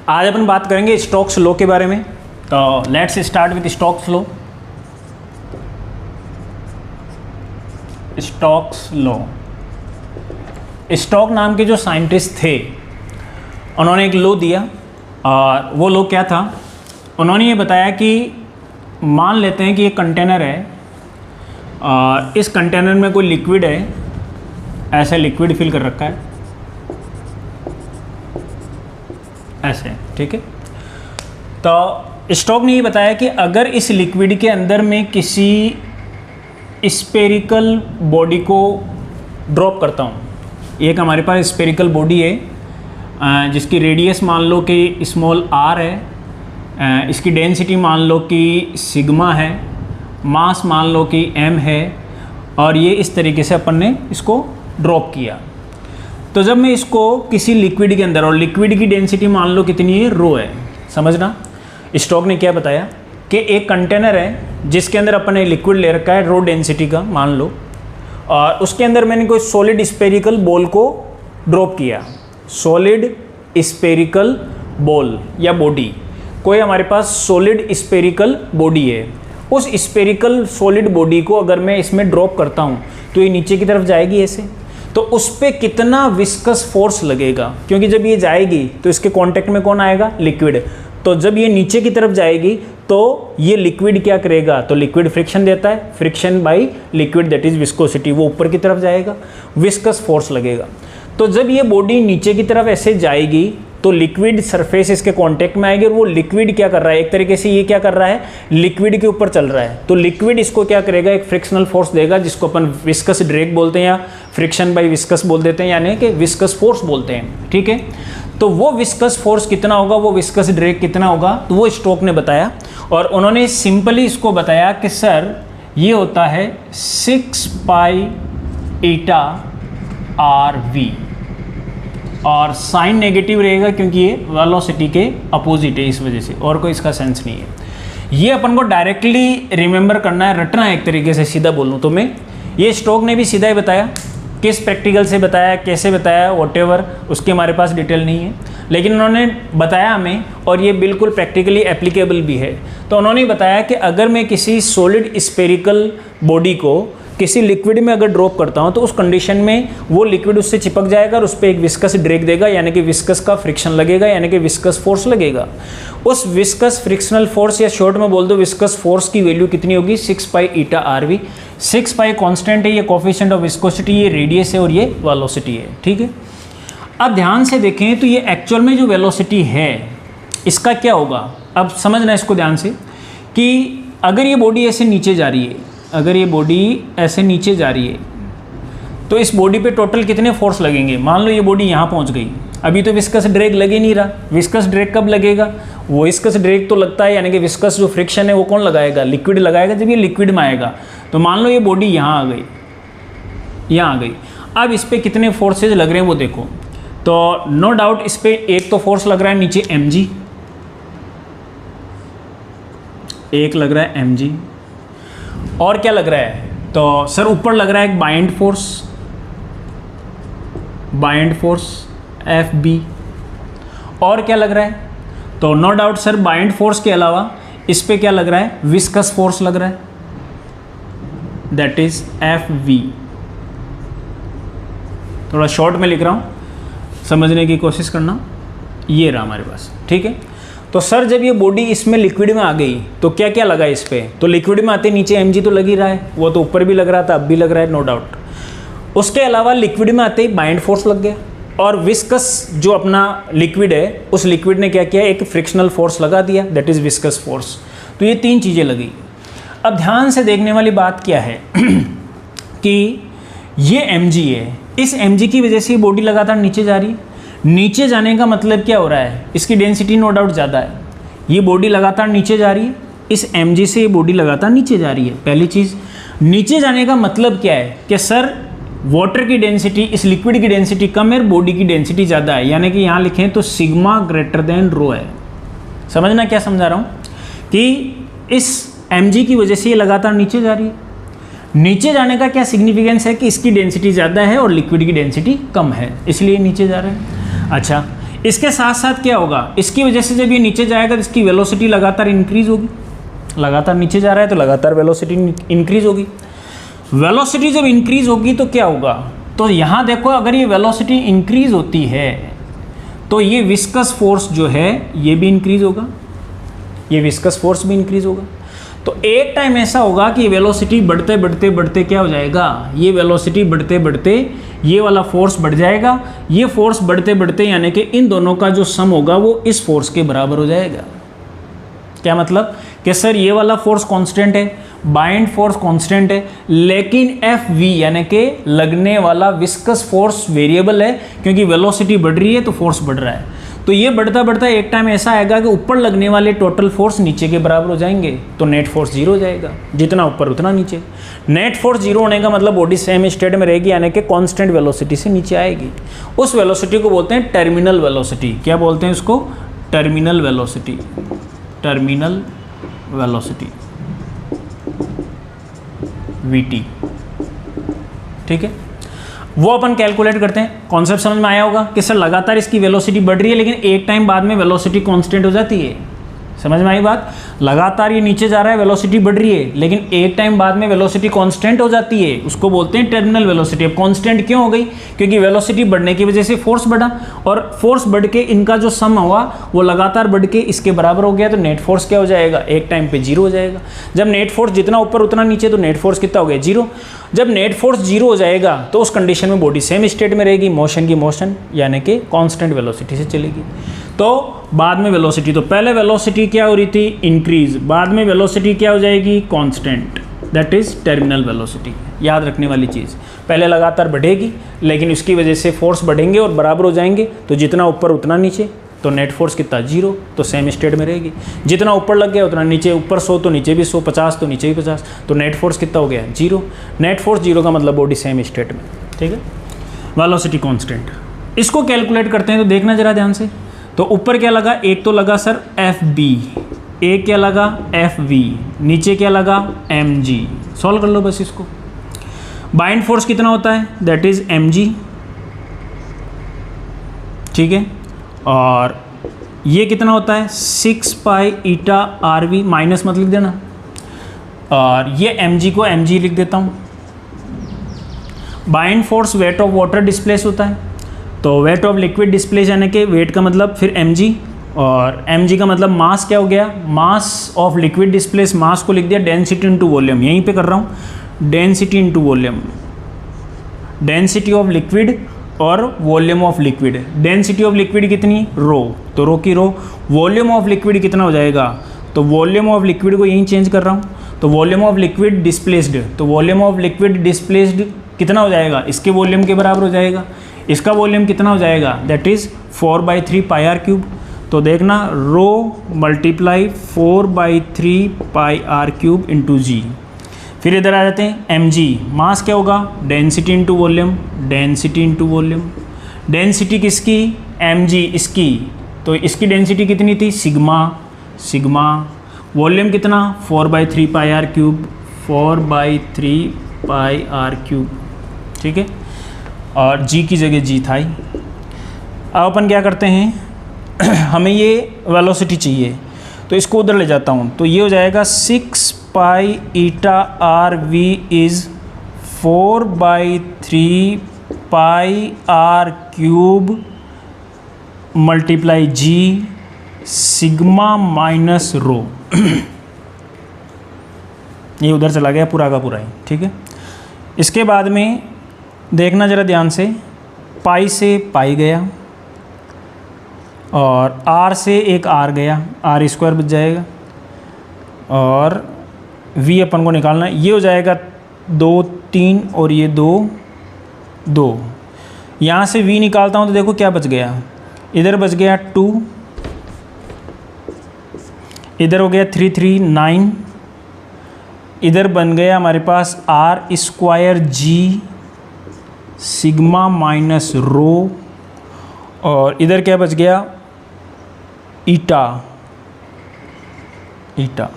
आज अपन बात करेंगे स्टोक्स लॉ के बारे में। तो let's start with Stokes law. Stokes law, Stoke नाम के जो साइंटिस्ट थे उन्होंने एक लॉ दिया, और वो लॉ क्या था? उन्होंने ये बताया कि मान लेते हैं कि ये कंटेनर है और इस कंटेनर में कोई लिक्विड है, ऐसे लिक्विड फिल कर रखा है ऐसे, ठीक है। तो स्टोक ने ये बताया कि अगर इस लिक्विड के अंदर में किसी स्फेरिकल बॉडी को ड्रॉप करता हूँ, एक हमारे पास स्फेरिकल बॉडी है जिसकी रेडियस मान लो कि स्मॉल r है, इसकी डेंसिटी मान लो कि सिग्मा है, मास मान लो कि m है, और ये इस तरीके से अपन ने इसको ड्रॉप किया। तो जब मैं इसको किसी लिक्विड के अंदर, और लिक्विड की डेंसिटी मान लो कितनी है, रो है, समझना। स्टोक ने क्या बताया कि एक कंटेनर है जिसके अंदर अपन ने लिक्विड ले रखा है रो डेंसिटी का मान लो, और उसके अंदर मैंने कोई सॉलिड स्फेरिकल बॉल को ड्रॉप किया। सॉलिड स्फेरिकल बॉल या बॉडी, कोई हमारे पास सॉलिड स्फेरिकल बॉडी है, उस स्फेरिकल सॉलिड बॉडी को अगर मैं इसमें ड्रॉप करता हूँ तो ये नीचे की तरफ जाएगी ऐसे। तो उस पर कितना विस्कस फोर्स लगेगा, क्योंकि जब ये जाएगी तो इसके कांटेक्ट में कौन आएगा? लिक्विड। तो जब ये नीचे की तरफ जाएगी तो ये लिक्विड क्या करेगा? तो लिक्विड फ्रिक्शन देता है, friction by liquid that is viscosity, वो ऊपर की तरफ जाएगा, विस्कस फोर्स लगेगा। तो जब ये बॉडी नीचे की तरफ ऐसे जाएगी तो लिक्विड सरफेस इसके कांटेक्ट में आएगी, और वो लिक्विड क्या कर रहा है, एक तरीके से ये क्या कर रहा है, लिक्विड के ऊपर चल रहा है। तो लिक्विड इसको क्या करेगा, एक फ्रिक्शनल फोर्स देगा जिसको अपन विस्कस ड्रैग बोलते हैं या फ्रिक्शन बाय विस्कस बोल देते हैं, यानी कि विस्कस फोर्स बोलते हैं, ठीक है। तो वो विस्कस फोर्स कितना होगा, वो विस्कस ड्रैग कितना होगा, तो वो स्टोक ने बताया। और उन्होंने सिंपली इसको बताया कि सर ये होता है 6 पाई ईटा RV, और साइन नेगेटिव रहेगा क्योंकि ये वेलोसिटी के अपोजिट है, इस वजह से, और कोई इसका सेंस नहीं है। ये अपन को डायरेक्टली रिमेंबर करना है, रटना है एक तरीके से, सीधा बोलूँ तो मैं, ये स्टोक ने भी सीधा ही बताया, किस प्रैक्टिकल से बताया, कैसे बताया, व्हाटएवर, उसके हमारे पास डिटेल नहीं है, लेकिन उन्होंने बताया हमें, और ये बिल्कुल प्रैक्टिकली एप्लीकेबल भी है। तो उन्होंने बताया कि अगर मैं किसी सॉलिड स्फेरिकल बॉडी को किसी लिक्विड में अगर ड्रॉप करता हूं तो उस कंडीशन में वो लिक्विड उससे चिपक जाएगा और उस पर एक विस्कस ड्रैग देगा, यानी कि विस्कस का फ्रिक्शन लगेगा, यानी कि विस्कस फोर्स लगेगा। उस विस्कस फ्रिक्शनल फोर्स, या शॉर्ट में बोल दो विस्कस फोर्स की वैल्यू कितनी होगी? 6 पाई ईटा RV। 6 पाई कॉन्स्टेंट है, ये कोफिशिएंट ऑफ विस्कोसिटी, ये रेडियस है और ये वेलोसिटी है, ठीक है। अब ध्यान से देखें तो ये एक्चुअल में जो वेलोसिटी है इसका क्या होगा, अब समझना इसको ध्यान से, कि अगर ये बॉडी ऐसे नीचे जा रही है, अगर ये बॉडी ऐसे नीचे जा रही है तो इस बॉडी पे टोटल कितने फोर्स लगेंगे? मान लो ये बॉडी यहाँ पहुँच गई, अभी तो विस्कस ड्रैग लगे नहीं रहा, विस्कस ड्रैग कब लगेगा? वो विस्कस ड्रैग तो लगता है, यानी कि विस्कस जो फ्रिक्शन है वो कौन लगाएगा? लिक्विड लगाएगा, जब ये लिक्विड में आएगा। तो मान लो ये बॉडी यहाँ आ गई, यहाँ आ गई, अब इस पर कितने फोर्सेज लग रहे हैं वो देखो। तो नो डाउट इस पर एक तो फोर्स लग रहा है नीचे mg, एक लग रहा है mg, और क्या लग रहा है? तो सर ऊपर लग रहा है एक बाइंड फोर्स FB, और क्या लग रहा है? तो no doubt sir buoyant force के अलावा इस पे क्या लग रहा है? विस्कस फोर्स लग रहा है, दैट इज FV। थोड़ा शॉर्ट में लिख रहा हूँ, समझने की कोशिश करना। ये रहा हमारे पास, ठीक है। तो सर जब ये बॉडी इसमें लिक्विड में आ गई तो क्या क्या लगा इस पे? तो लिक्विड में आते नीचे mg तो लग ही रहा है, वो तो ऊपर भी लग रहा था, अब भी लग रहा है, नो डाउट। उसके अलावा लिक्विड में आते ही बाइंड फोर्स लग गया, और विस्कस जो अपना लिक्विड है उस लिक्विड ने क्या किया? एक फ्रिक्शनल फोर्स लगा दिया, दैट इज विस्कस फोर्स। तो ये तीन चीज़ें लगी। अब ध्यान से देखने वाली बात क्या है कि ये mg है, इस mg की वजह से ये बॉडी लगातार नीचे जा रही है। नीचे जाने का मतलब क्या हो रहा है? इसकी डेंसिटी नो डाउट ज़्यादा है, ये बॉडी लगातार नीचे जा रही है, इस mg से ये बॉडी लगातार नीचे जा रही है। पहली चीज़, नीचे जाने का मतलब क्या है कि सर वाटर की डेंसिटी, इस लिक्विड की डेंसिटी कम है, बॉडी की डेंसिटी ज़्यादा है, यानी कि यहाँ लिखें तो सिग्मा ग्रेटर देन रो है। समझना क्या समझा रहा हूँ, कि इस mg की वजह से ये लगातार नीचे जा रही है। नीचे जाने का क्या सिग्निफिकेंस है कि इसकी डेंसिटी ज़्यादा है और लिक्विड की डेंसिटी कम है, इसलिए नीचे जा रहा है। अच्छा, इसके साथ साथ क्या होगा, इसकी वजह से जब ये नीचे जाएगा तो इसकी वेलोसिटी लगातार इंक्रीज होगी, लगातार नीचे जा रहा है तो लगातार वेलोसिटी इंक्रीज होगी। वेलोसिटी जब इंक्रीज होगी तो क्या होगा, तो यहाँ देखो अगर ये वेलोसिटी इंक्रीज होती है तो ये विस्कस फोर्स जो है ये भी इंक्रीज होगा, ये विस्कस फोर्स भी इंक्रीज होगा। तो एक टाइम ऐसा होगा कि वेलोसिटी बढ़ते बढ़ते बढ़ते क्या हो जाएगा, ये वेलोसिटी बढ़ते बढ़ते ये वाला फोर्स बढ़ जाएगा, ये फोर्स बढ़ते बढ़ते यानी कि इन दोनों का जो सम होगा वो इस फोर्स के बराबर हो जाएगा। क्या मतलब कि सर ये वाला फोर्स कांस्टेंट है, बाइंड फोर्स कांस्टेंट है, लेकिन एफ वी यानी कि लगने वाला विस्कस फोर्स वेरिएबल है, क्योंकि वेलोसिटी बढ़ रही है तो फोर्स बढ़ रहा है। तो ये बढ़ता बढ़ता एक टाइम ऐसा आएगा कि ऊपर लगने वाले टोटल फोर्स नीचे के बराबर हो जाएंगे, तो नेट फोर्स जीरो हो जाएगा, जितना ऊपर उतना नीचे। नेट फोर्स जीरो होने का मतलब बॉडी सेम स्टेट में रहेगी, यानी कि कांस्टेंट वेलोसिटी से नीचे आएगी। उस वेलोसिटी को बोलते हैं टर्मिनल वेलोसिटी। क्या बोलते हैं उसको, terminal velocity, terminal velocity VT. ठीक है, वो अपन कैलकुलेट करते हैं। कॉन्सेप्ट समझ में आया होगा कि सर लगातार इसकी वेलोसिटी बढ़ रही है लेकिन एक टाइम बाद में वेलोसिटी कांस्टेंट हो जाती है। समझ में आई बात, लगातार ये नीचे जा रहा है, वेलोसिटी बढ़ रही है, लेकिन एक टाइम बाद में वेलोसिटी कांस्टेंट हो जाती है, उसको बोलते हैं टर्मिनल वेलोसिटी। अब कांस्टेंट क्यों हो गई, क्योंकि वेलोसिटी बढ़ने की वजह से फोर्स बढ़ा, और फोर्स बढ़ के इनका जो सम हुआ वो लगातार बढ़ के इसके बराबर हो गया, तो नेट फोर्स क्या हो जाएगा, एक टाइम पे जीरो हो जाएगा। जब नेट फोर्स जितना ऊपर उतना नीचे, तो नेट फोर्स कितना हो गया, जीरो। जब नेट फोर्स जीरो हो जाएगा तो उस कंडीशन में बॉडी सेम स्टेट में रहेगी, मोशन की मोशन यानी कि कांस्टेंट वेलोसिटी से चलेगी। तो बाद में वेलोसिटी, तो पहले वेलोसिटी क्या हो रही थी, इंक्रीज, बाद में वेलोसिटी क्या हो जाएगी, constant, that is terminal velocity. याद रखने वाली चीज़, पहले लगातार बढ़ेगी लेकिन उसकी वजह से फोर्स बढ़ेंगे और बराबर हो जाएंगे, तो जितना ऊपर उतना नीचे, तो नेट फोर्स कितना, जीरो, तो सेम स्टेट में रहेगी। जितना ऊपर लग गया उतना नीचे, ऊपर 100 तो नीचे भी 100, 50 तो नीचे भी 50, तो नेट फोर्स कितना हो गया, जीरो। नेट फोर्स जीरो का मतलब बॉडी सेम स्टेट में। ठीक है, वेलोसिटी कांस्टेंट। इसको कैलकुलेट करते हैं तो देखना जरा ध्यान से। तो ऊपर क्या लगा, एक तो लगा सर एफ बी, एक क्या लगा एफ वी, नीचे क्या लगा एम जी। सॉल्व कर लो बस इसको। बाइंड फोर्स कितना होता है, दैट इज एम जी। ठीक है, और ये कितना होता है 6 pi eta r we, minus मत लिख देना, और ये एम जी को एम जी लिख देता हूँ। Bind force weight of water displace होता है, तो वेट ऑफ लिक्विड डिस्प्लेस यानी कि वेट का मतलब फिर एम जी, और एम जी का मतलब मास क्या हो गया, मास ऑफ लिक्विड डिस्प्लेस, मास को लिख दिया डेंसिटी इंटू वॉल्यूम, यहीं पे कर रहा हूँ, density into volume, density of liquid और volume of liquid. Density of liquid कितनी, रो, तो रो की रो। वॉल्यूम ऑफ लिक्विड कितना हो जाएगा, तो वॉल्यूम ऑफ लिक्विड को यहीं चेंज कर रहा हूँ, तो वॉल्यूम ऑफ लिक्विड डिस्प्लेस्ड, तो वॉल्यूम ऑफ लिक्विड डिस्प्लेस्ड कितना हो जाएगा, इसके वॉल्यूम के बराबर हो जाएगा। इसका वॉल्यूम कितना हो जाएगा, that is 4/3 pi r cube. तो देखना rho multiply 4/3 pi r cube into g. फिर इधर आ जाते हैं एम जी, मास क्या होगा, density into volume, density into volume. Density किसकी, एम जी इसकी, तो इसकी डेंसिटी कितनी थी, सिग्मा, सिग्मा। वॉल्यूम कितना 4/3 pi r cube, 4/3 pi r cube. ठीक है, और जी की जगह जी था ही। अब अपन क्या करते हैं हमें ये वेलोसिटी चाहिए, तो इसको उधर ले जाता हूँ, तो ये हो जाएगा 6 pi eta r v is 4/3 pi r cube multiply g sigma minus rho. ये उधर चला गया पूरा का पूरा ही। ठीक है, इसके बाद में देखना ज़रा ध्यान से, पाई से पाई गया और आर से एक आर गया, आर स्क्वायर बच जाएगा, और वी अपन को निकालना है, ये हो जाएगा 2 3 और ये 2 2। यहाँ से वी निकालता हूँ तो देखो क्या बच गया, इधर बच गया 2, इधर हो गया 3 3 9, इधर बन गया हमारे पास r square g sigma minus rho, और इधर क्या बच गया ईटा, ईटा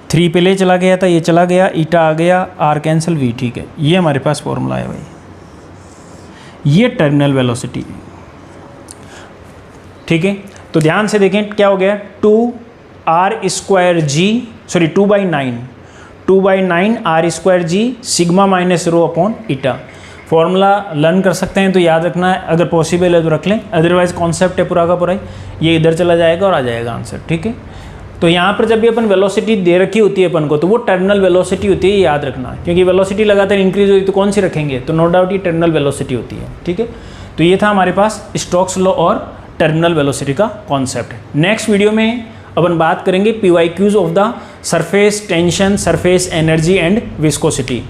3 पे ले चला गया था, ये चला गया, ईटा आ गया, आर कैंसिल वी। ठीक है, ये हमारे पास फॉर्मूला है भाई, ये टर्मिनल वेलोसिटी। ठीक है, तो ध्यान से देखें क्या हो गया, 2/9 r² sigma minus rho upon eta. Formula learn कर सकते हैं तो याद रखना है, अगर पॉसिबल है तो रख लें, अदरवाइज कॉन्सेप्ट है पूरा का पूरा ये इधर चला जाएगा और आ जाएगा आंसर। ठीक है, तो यहाँ पर जब भी अपन वेलोसिटी दे रखी होती है अपन को, तो वो टर्मिनल वेलोसिटी होती है, याद रखना, क्योंकि वेलोसिटी लगातार इंक्रीज होती है तो कौन सी रखेंगे, तो नो डाउट ये टर्मिनल वेलोसिटी होती है। ठीक है, तो ये था हमारे पास स्टोक्स लॉ और टर्मिनल वेलोसिटी का कॉन्सेप्ट। नेक्स्ट वीडियो में अपन बात करेंगे PYQs of the surface tension, surface energy and viscosity.